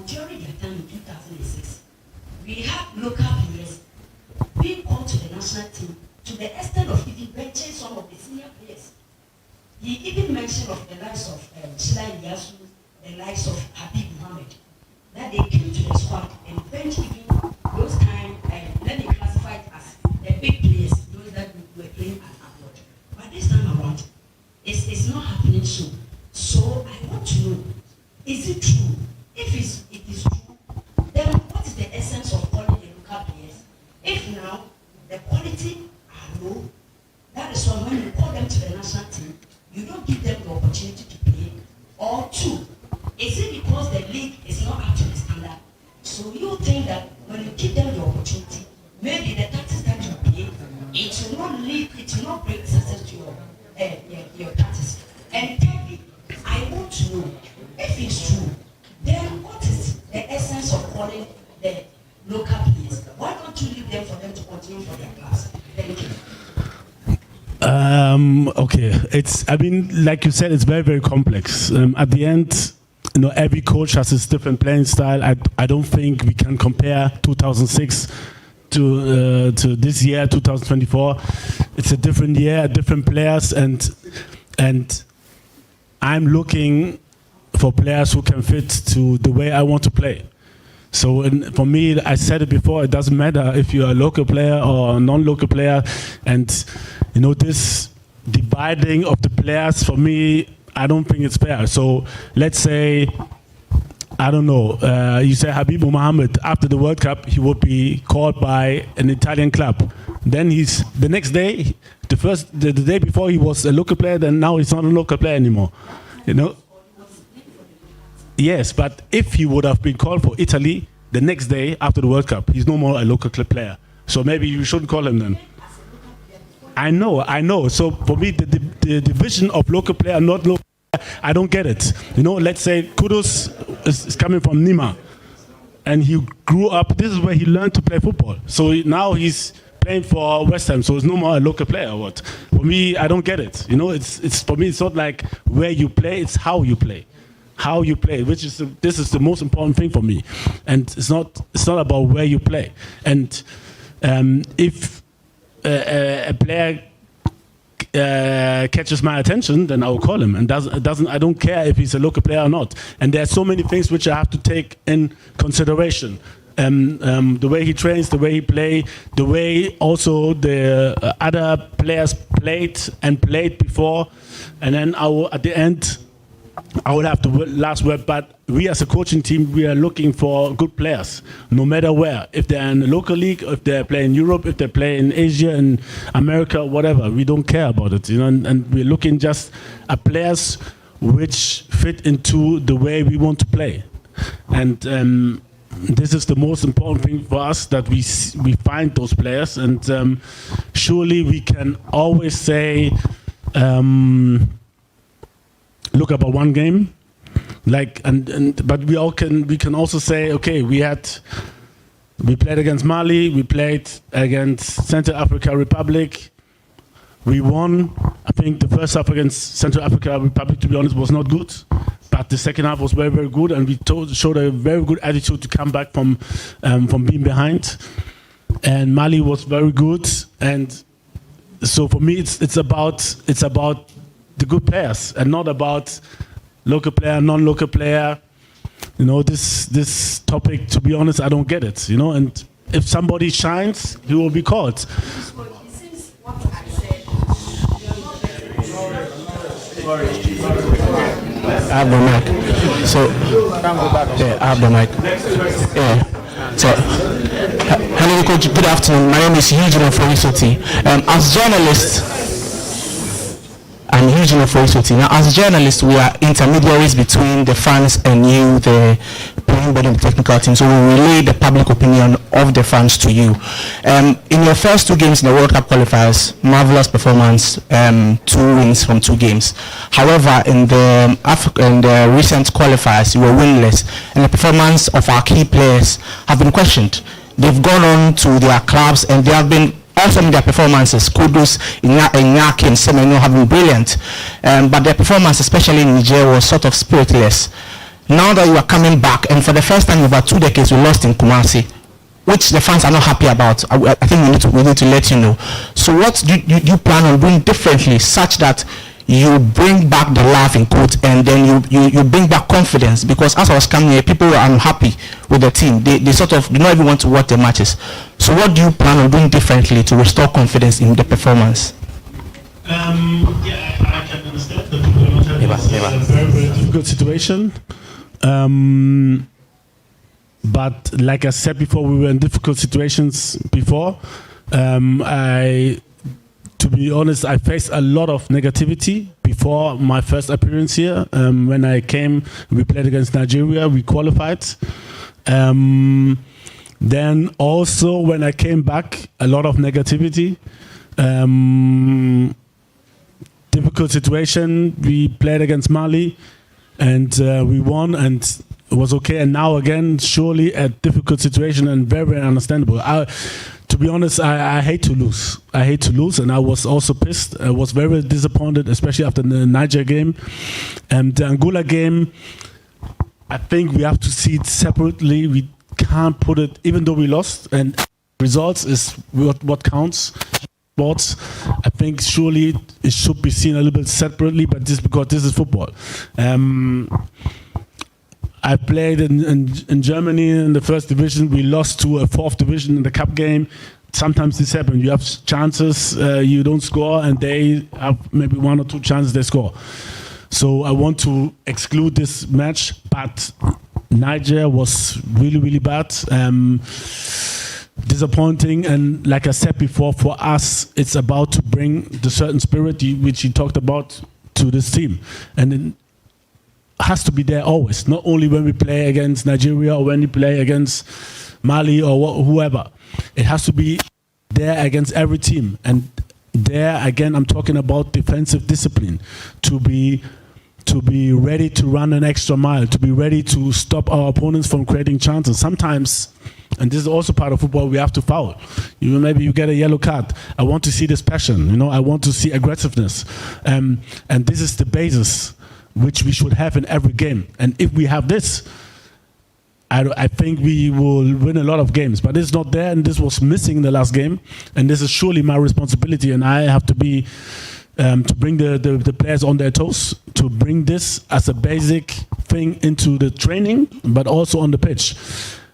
during their time in 2006, we have local players being called to the national team to the extent of even benching some of the senior players. He even mentioned of the likes of Shila Yasu, the likes of Habib Mohammed, that they came to the squad and benched even those kind, let me classify it as the big players, those that were playing abroad. But this time around, it's not happening so. So I want to know, is it true? If it is true, then what is the essence of calling the local players? If now the quality are low, that is why when you call them to the national team, you don't give them the opportunity to play. Or two, is it because the league is not up to the standard? So you think that when you give them the opportunity, maybe the tactics that you play, it will not lead, it will not bring success to your tactics. And thirdly, I want to know, if it's true, then what is the essence of calling the local players? Why don't you leave them for them to continue for their class? Thank you. Okay, like you said, it's very, very complex. At the end, every coach has his different playing style. I don't think we can compare 2006 to this year, 2024. It's a different year, different players, and I'm looking for players who can fit to the way I want to play. So for me, I said it before, it doesn't matter if you're a local player or a non-local player. And, this dividing of the players, for me, I don't think it's fair. So let's say, I don't know, you say Habib Mohammed, after the World Cup, he would be called by an Italian club. Then the next day, the day before he was a local player, then now he's not a local player anymore. Yes, but if he would have been called for Italy the next day after the World Cup, he's no more a local club player. So maybe you shouldn't call him then. I know. So for me, the division of local player, not local player, I don't get it. Let's say Kudus is coming from Nima, and he grew up. This is where he learned to play football. So now he's playing for West Ham. So it's no more a local player. Or what? For me, I don't get it. It's for me. It's not like where you play. It's how you play. How you play, this is the most important thing for me, and it's not about where you play. And if a player catches my attention, then I will call him. And I don't care if he's a local player or not. And there are so many things which I have to take in consideration. The way he trains, the way he plays, the way also the other players played before, and then at the end. I would have the last word, but we as a coaching team, we are looking for good players, no matter where. If they're in the local league, if they play in Europe, if they play in Asia, in America, whatever, we don't care about it. And we're looking just at players which fit into the way we want to play. And this is the most important thing for us, that we find those players. And surely we can always say, look about one game, but we can also say, okay, we played against Mali, we played against Central African Republic, we won. I think the first half against Central African Republic, to be honest, was not good, but the second half was very, very good, and we showed a very good attitude to come back from being behind. And Mali was very good, and so for me, it's about the good players, and not about local player, non-local player. This topic, to be honest, I don't get it. And if somebody shines, he will be called. Since what I said, I have the mic. So, I have the mic. So, hello, Coach. Good afternoon. My name is Eugene Oforisoti. As journalists. I'm Eugene Oforisoti. Now, as journalists, we are intermediaries between the fans and you, the playing body and the technical team. So we relay the public opinion of the fans to you. In your first two games in the World Cup qualifiers, marvelous performance, 2 wins from 2 games. However, in the recent qualifiers, you were winless, and the performance of our key players have been questioned. They've gone on to their clubs, and they have been also in their performances. Kudus, Iñaki, and Semenyo have been brilliant, but their performance, especially in Niger, was sort of spiritless. now that you are coming back, and for the first time in about 2 decades, we lost in Kumasi, which the fans are not happy about. I think we need to let you know. So what do you plan on doing differently such that you bring back the laugh in quotes, and then you bring back confidence? Because as I was coming here, people were unhappy with the team. They sort of do not even want to watch the matches. So what do you plan on doing differently to restore confidence in the performance? Yeah, I can understand that people are not having a very, very difficult situation. But like I said before, we were in difficult situations before. To be honest, I faced a lot of negativity before my first appearance here. When I came, we played against Nigeria, we qualified. Then also when I came back, a lot of negativity. Difficult situation. We played against Mali and we won and it was okay. And now again, surely a difficult situation and very, very understandable. To be honest, I hate to lose. I hate to lose, and I was also pissed. I was very disappointed, especially after the Niger game. And the Angola game, I think we have to see it separately. We can't put it, even though we lost, and results is what counts. Sports, I think surely it should be seen a little bit separately, but just because this is football. I played in Germany in the first division. We lost to a fourth division in the cup game. Sometimes this happens. You have chances, you don't score, and they have maybe 1 or 2 chances they score. So I want to exclude this match, but Niger was really, really bad. Disappointing, and like I said before, for us, it's about to bring the certain spirit which you talked about to this team. And it has to be there always, not only when we play against Nigeria or when we play against Mali or whoever. It has to be there against every team. And there, again, I'm talking about defensive discipline, to be ready to run an extra mile, to be ready to stop our opponents from creating chances. Sometimes, and this is also part of football, we have to foul. Maybe you get a yellow card. I want to see this passion, I want to see aggressiveness. And this is the basis which we should have in every game. And if we have this, I think we will win a lot of games. But it's not there, and this was missing in the last game. And this is surely my responsibility, and I have to be to bring the players on their toes, to bring this as a basic thing into the training, but also on the pitch.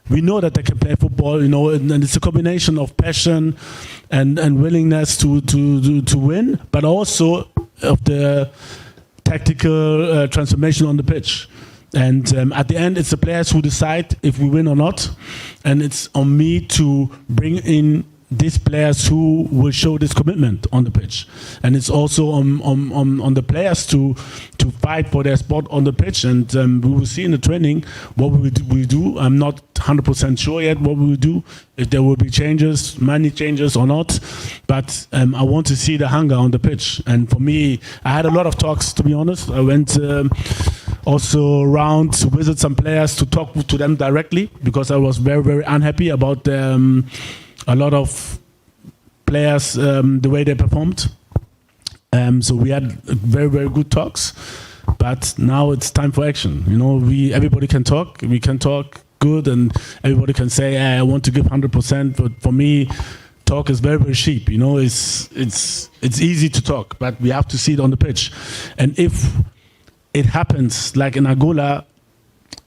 We know that they can play football, and it's a combination of passion and willingness to win, but also of the tactical transformation on the pitch. And at the end, it's the players who decide if we win or not. And it's on me to bring in these players who will show this commitment on the pitch. And it's also on the players to fight for their spot on the pitch. And we will see in the training what we do. I'm not 100% sure yet what we will do, if there will be changes, many changes or not. But I want to see the hunger on the pitch. And for me, I had a lot of talks, to be honest. I went also around to visit some players, to talk to them directly, because I was very, very unhappy about a lot of players, the way they performed. So we had very, very good talks, but now it's time for action. Everybody can talk. We can talk good, and everybody can say, I want to give 100%. But for me, talk is very, very cheap. It's easy to talk, but we have to see it on the pitch. And if it happens like in Angola,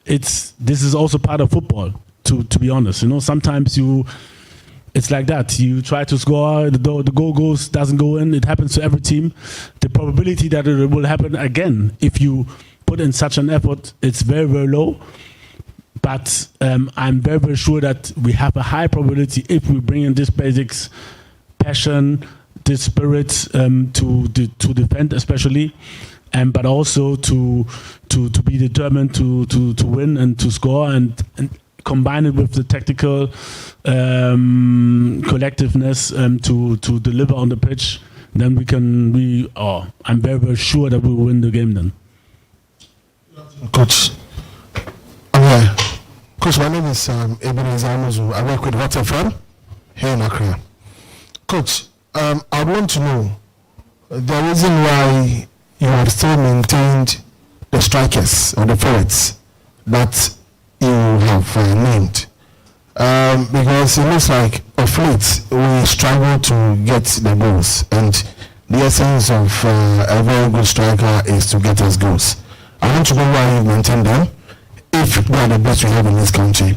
this is also part of football. To be honest, sometimes it's like that. You try to score, the goal doesn't go in. It happens to every team. The probability that it will happen again, if you put in such an effort, it's very, very low. But I'm very, very sure that we have a high probability if we bring in this basics, passion, this spirit to defend, especially, but also to be determined to win and to score and combine it with the tactical collectiveness to deliver on the pitch. Then I'm very, very sure that we will win the game then. Coach, Coach, my name is Ebenezer Amozu. I work with Waterfront here in Accra. Coach, I want to know the reason why you have still maintained the strikers or the forwards that you have named? Because it looks like of late we struggle to get the goals, and the essence of a very good striker is to get us goals. I want to know why you maintain them, if they are the best we have in this country,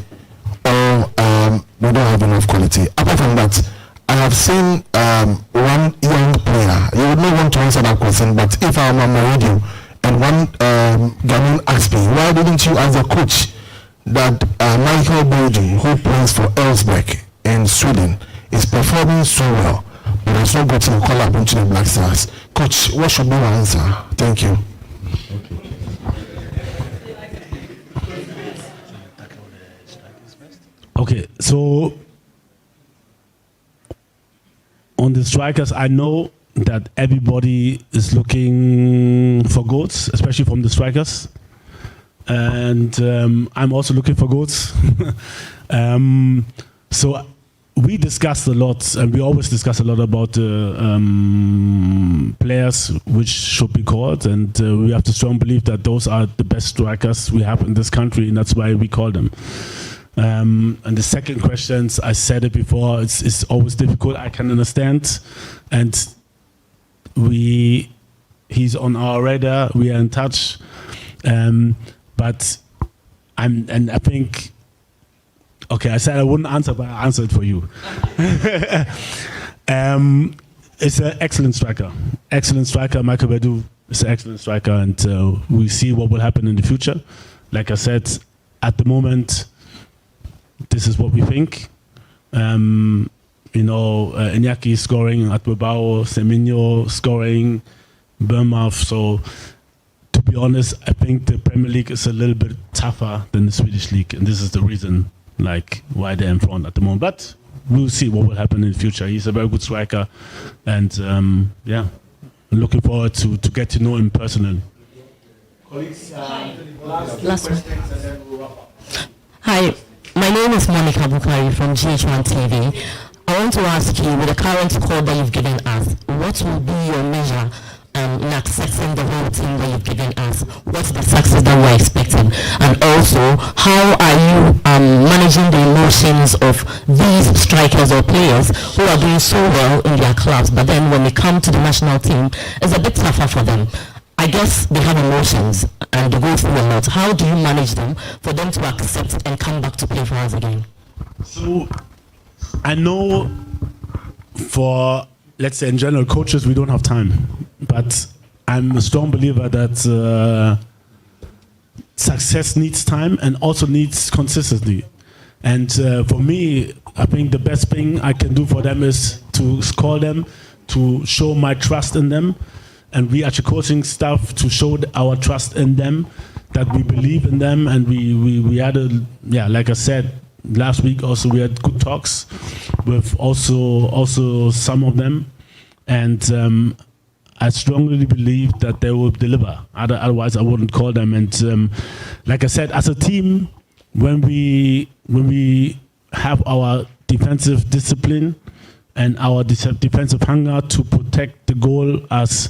or we don't have enough quality. Apart from that, I have seen one young player. You would not want to answer that question, but if I'm on my radio and one Ghanaian asked me, why didn't you, as a coach, that Michael Bolding, who plays for Elsbeck in Sweden, is performing so well, but has not gotten a call up into the Black Stars? Coach, what should be my answer? Thank you. Okay, so on the strikers, I know that everybody is looking for goals, especially from the strikers. And I'm also looking for goals. So we discussed a lot, and we always discuss a lot about players which should be called, and we have the strong belief that those are the best strikers we have in this country, and that's why we call them. And the second question, I said it before, it's always difficult, I can understand, and he's on our radar, we are in touch. But I think, okay, I said I wouldn't answer, but I answered for you. It's an excellent striker. Excellent striker. Michael Bedu is an excellent striker, and we see what will happen in the future. Like I said, at the moment, this is what we think. Iñaki scoring at Bilbao, Semenyo scoring, Bournemouth, so to be honest, I think the Premier League is a little bit tougher than the Swedish league, and this is the reason, why they're in front at the moment. But we'll see what will happen in the future. He's a very good striker, and I'm looking forward to get to know him personally. Last one. Hi, my name is Monica Bukari from GH1 TV. I want to ask you, with the current score that you've given us, what will be your measure in accessing the whole team that you've given us? What's the success that we're expecting? And also, how are you managing the emotions of these strikers or players who are doing so well in their clubs, but then when they come to the national team, it's a bit tougher for them? I guess they have emotions and they go through a lot. How do you manage them for them to accept and come back to play for us again? So, I know for, let's say in general, coaches, we don't have time. But I'm a strong believer that success needs time and also needs consistency. And for me, I think the best thing I can do for them is to call them, to show my trust in them, and we as a coaching staff to show our trust in them, that we believe in them, and we had like I said last week also, we had good talks with also some of them, and I strongly believe that they will deliver. Otherwise, I wouldn't call them. And like I said, as a team, when we have our defensive discipline and our defensive hunger to protect the goal as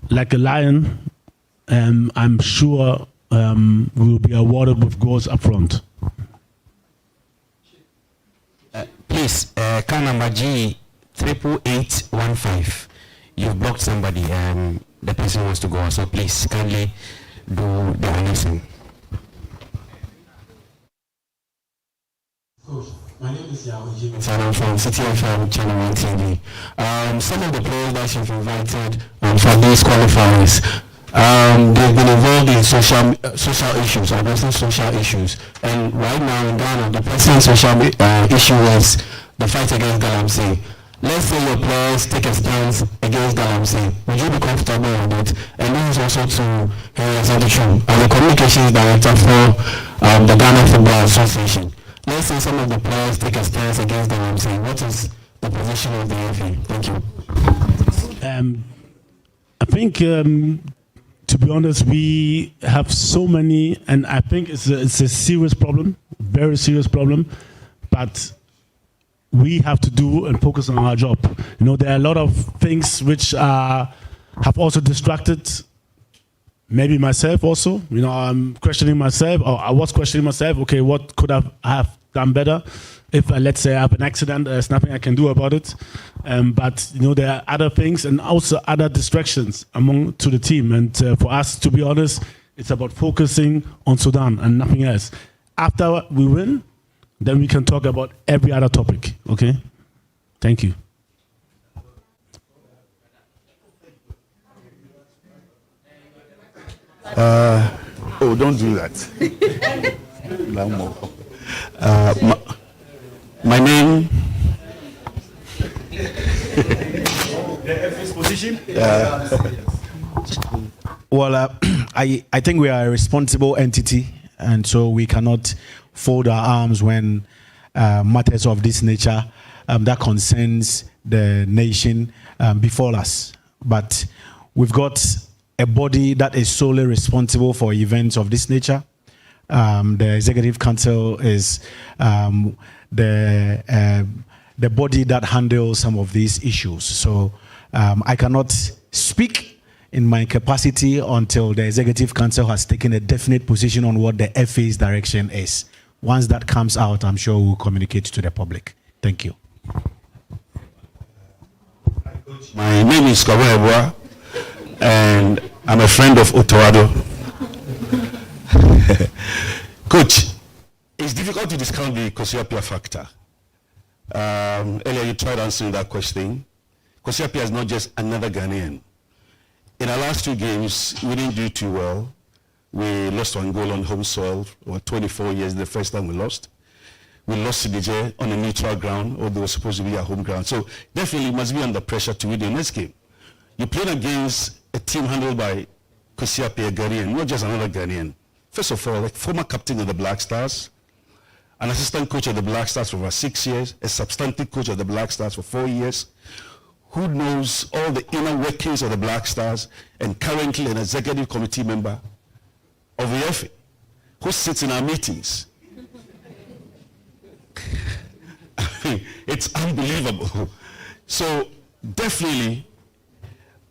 like a lion, I'm sure we will be awarded with goals up front. Please, car number G 88815. You've blocked somebody. The person wants to go, so please kindly do the announcement. My name is Yahoo and I'm from CTFM Channel 1 TV. Some of the players that you've invited for these qualifiers, they've been involved in social issues, addressing social issues. And right now in Ghana, the pressing social issue is the fight against Galamsey. Let's say your players take a stance against Galamsey. Would you be comfortable with it? And this is also to Henry Zedichum, as the communications director for the Ghana Football Association. Let's say some of the players take a stance against Galamsey. What is the position of the FA? Thank you. I think, to be honest, we have so many, and I think it's a serious problem, very serious problem, but we have to do and focus on our job. There are a lot of things which have also distracted maybe myself also. I'm questioning myself, or I was questioning myself. Okay, what could I have done better? If let's say I have an accident, there's nothing I can do about it. But there are other things and also other distractions to the team. And for us, to be honest, it's about focusing on Sudan and nothing else. After we win, then we can talk about every other topic. Okay? Thank you. Don't do that. No more. My name. Well, I think we are a responsible entity, and so we cannot fold our arms when matters of this nature that concerns the nation befall us. But we've got a body that is solely responsible for events of this nature. The Executive Council is the body that handles some of these issues. So I cannot speak in my capacity until the Executive Council has taken a definite position on what the FA's direction is. Once that comes out, I'm sure we'll communicate to the public. Thank you. My name is Kabwe, and I'm a friend of Otoado. Coach, it's difficult to discount the Kosiapia factor. Earlier you tried answering that question. Kosiapia is not just another Ghanaian. In our last 2 games, we didn't do too well. We lost 1 goal on home soil. 24 years, the first time we lost. We lost CDJ on a neutral ground, although it was supposed to be a home ground. So definitely you must be under pressure to win the next game. You played against a team handled by Kosiapia, Ghanaian, not just another Ghanaian. First of all, like former captain of the Black Stars, an assistant coach of the Black Stars for about 6 years, a substantive coach of the Black Stars for 4 years, who knows all the inner workings of the Black Stars, and currently an executive committee member of the FA, who sits in our meetings. It's unbelievable. So definitely,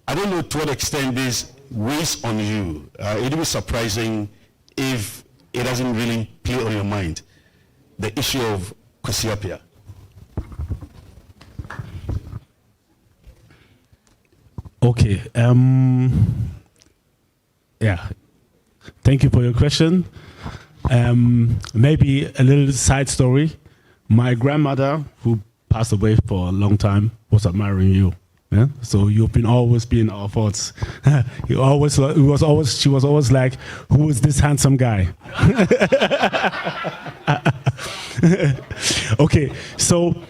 I don't know to what extent this weighs on you. It would be surprising if it doesn't really play on your mind, the issue of Kosiapia. Okay. Yeah. Thank you for your question. Maybe a little side story. My grandmother, who passed away for a long time, was admiring you. Yeah? So you've always been our thoughts. She was always like, "Who is this handsome guy?" Okay, so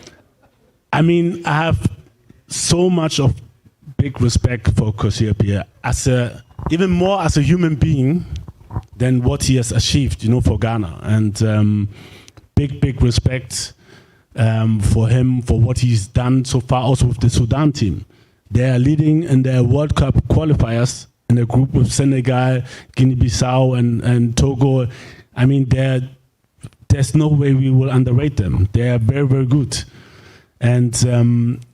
I have so much of big respect for Kosiapia even more as a human being than what he has achieved, for Ghana, and big respect for him for what he's done so far. Also with the Sudan team, they are leading in their World Cup qualifiers in a group with Senegal, Guinea-Bissau, and Togo. There's no way we will underrate them. They are very, very good. And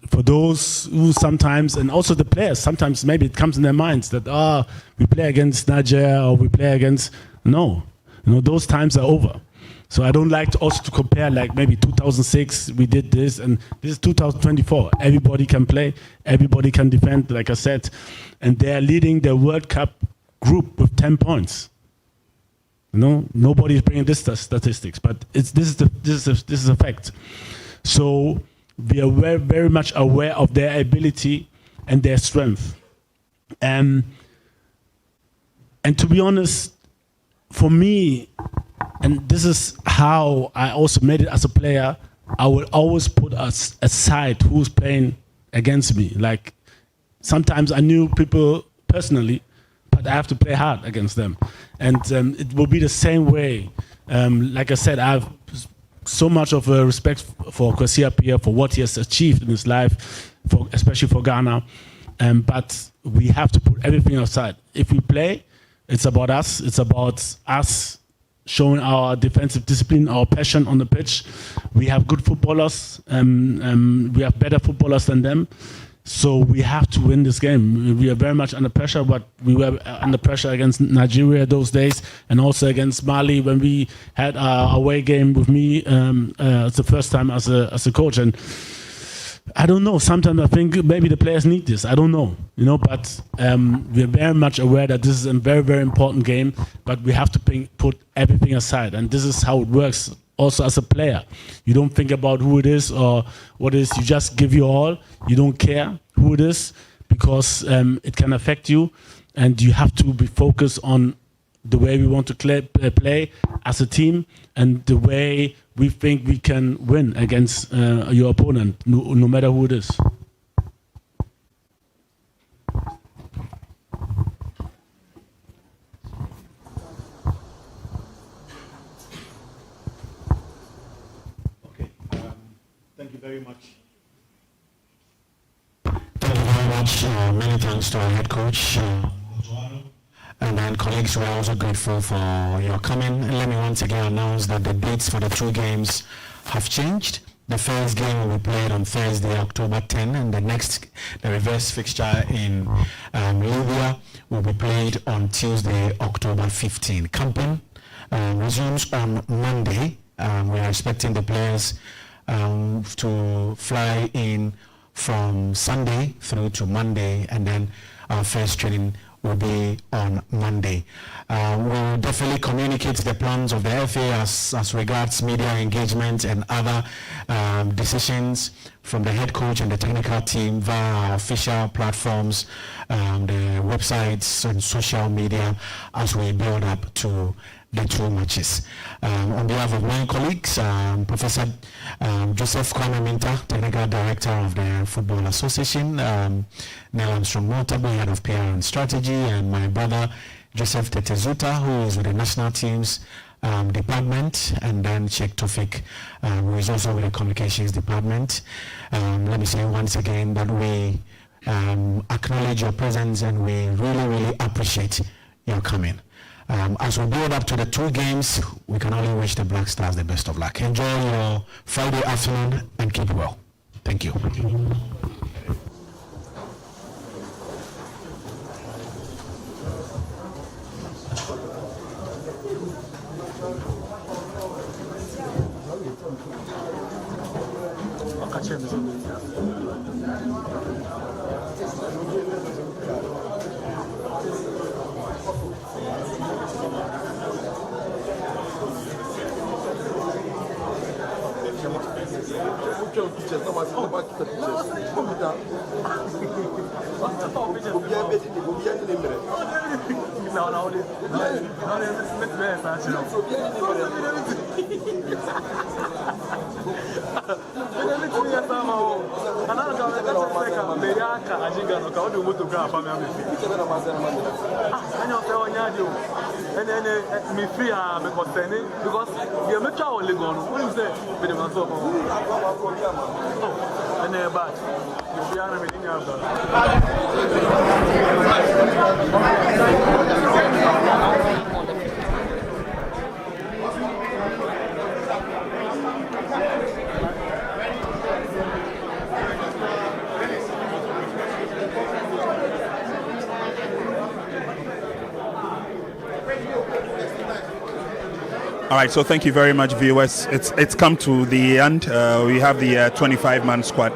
for those who sometimes, and also the players, sometimes maybe it comes in their minds that, we play against Niger or we play against, no. Those times are over. So I don't like to compare, like maybe 2006, we did this, and this is 2024. Everybody can play, everybody can defend, like I said. And they're leading the World Cup group with 10 points. Nobody's bringing this statistics, but this is a fact. So we are very, very much aware of their ability and their strength. And to be honest, for me, and this is how I also made it as a player, I will always put us aside who's playing against me. Like, sometimes I knew people personally, but I have to play hard against them. And it will be the same way. Like I said, I have so much of a respect for Kosiapia, for what he has achieved in his life, especially for Ghana. But we have to put everything aside. If we play, it's about us. It's about us showing our defensive discipline, our passion on the pitch. We have good footballers. We have better footballers than them. So we have to win this game. We are very much under pressure, but we were under pressure against Nigeria those days, and also against Mali when we had our away game with me. It's the first time as a coach, and I don't know. Sometimes I think maybe the players need this. I don't know, But we're very much aware that this is a very, very important game. But we have to put everything aside, and this is how it works. Also, as a player, you don't think about who it is or what it is. You just give your all. You don't care who it is because it can affect you, and you have to be focused on the way we want to play as a team and the way we think we can win against your opponent, no matter who it is. Thank you very much. Thank you very much. Many thanks to our head coach. And then colleagues, we are also grateful for your coming. And let me once again announce that the dates for the 2 games have changed. The first game will be played on Thursday, October 10, and the reverse fixture in Libya will be played on Tuesday, October 15. Campaign resumes on Monday. We are expecting the players to fly in from Sunday through to Monday, and then our first training will be on Monday. We'll definitely communicate the plans of the FA as regards media engagement and other decisions from the head coach and the technical team via our official platforms, the websites and social media as we build up to the 2 matches. On behalf of my colleagues, Professor Joseph Kwame Minta, Technical Director of the Football Association, Neil Armstrong Montabo, Head of PR and Strategy, and my brother Joseph Tetezuta, who is with the National Teams Department, and then Sheikh Tofik, who is also with the Communications Department. Let me say once again that we acknowledge your presence and we really, really appreciate your coming. As we build up to the 2 games, we can only wish the Black Stars the best of luck. Enjoy your Friday afternoon and keep well. Thank you. All right, so thank you very much, viewers. It's come to the end. We have the 25-man squad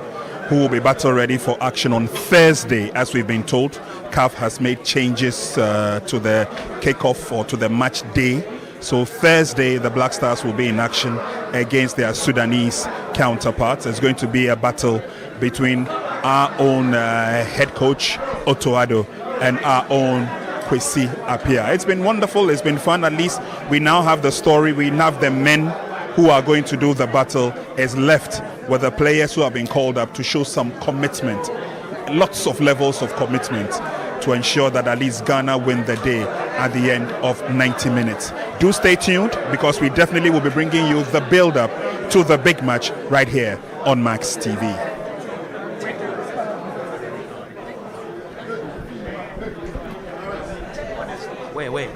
who will be battle ready for action on Thursday, as we've been told. CAF has made changes to the kickoff or to the match day. So Thursday, the Black Stars will be in action against their Sudanese counterparts. There's going to be a battle between our own head coach, Otto Addo, and our own Kwesi Appiah. It's been wonderful. It's been fun. At least we now have the story. We have the men who are going to do the battle. Is left with the players who have been called up to show some commitment, lots of levels of commitment to ensure that at least Ghana win the day at the end of 90 minutes. Do stay tuned because we definitely will be bringing you the build-up to the big match right here on Max TV. Wait.